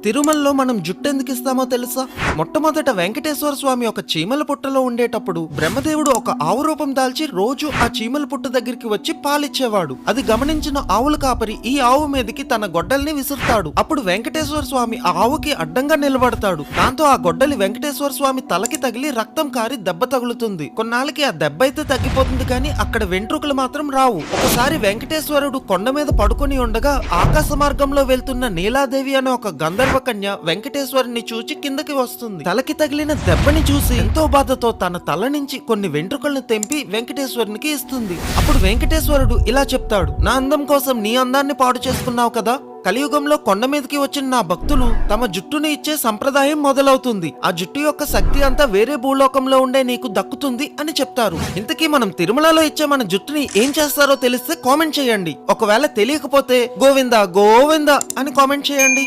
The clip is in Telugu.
తిరుమలలో మనం జుట్టు ఎందుకు ఇస్తామో తెలుసా? మొట్టమొదట వెంకటేశ్వర స్వామి ఒక చీమల పుట్టలో ఉండేటప్పుడు బ్రహ్మదేవుడు ఒక ఆవు రూపం దాల్చి రోజు ఆ చీమల పుట్ట దగ్గరికి వచ్చి పాలిచ్చేవాడు. అది గమనించిన ఆవుల కాపరి ఈ ఆవు మీదకి తన గొడ్డల్ని విసురుతాడు. అప్పుడు వెంకటేశ్వర స్వామి ఆ ఆవుకి అడ్డంగా నిలబడతాడు. దాంతో ఆ గొడ్డలి వెంకటేశ్వర స్వామి తలకి తగిలి రక్తం కారి దెబ్బ తగులుతుంది. కొన్నాళ్ళకి ఆ దెబ్బ అయితే తగ్గిపోతుంది, కానీ అక్కడ వెంట్రుకలు మాత్రం రావు. ఒకసారి వెంకటేశ్వరుడు కొండ మీద పడుకొని ఉండగా ఆకాశ మార్గంలో వెళ్తున్న నీలాదేవి అనే ఒక గంధర్వ కన్య వెంకటేశ్వరుని చూచి కిందకి వస్తుంది. తలకి తగిలిన దెబ్బని చూసి ఎంతో బాధతో తన తల నుంచి కొన్ని వెంట్రుకలను తెంపి వెంకటేశ్వరునికి ఇస్తుంది. అప్పుడు వెంకటేశ్వరుడు ఇలా చెప్తాడు, నా అందం కోసం నీ అందాన్ని పాడు చేసుకున్నావు కదా, కలియుగంలో కొండ మీదకి వచ్చిన నా భక్తులు తమ జుట్టుని ఇచ్చే సంప్రదాయం మొదలవుతుంది. ఆ జుట్టు యొక్క శక్తి అంతా వేరే భూలోకంలో ఉండే నీకు దక్కుతుంది అని చెప్తారు. ఇంతకీ మనం తిరుమలలో ఇచ్చే మన జుట్టుని ఏం చేస్తారో తెలిస్తే కామెంట్ చేయండి. ఒకవేళ తెలియకపోతే గోవిందా గోవిందా అని కామెంట్ చేయండి.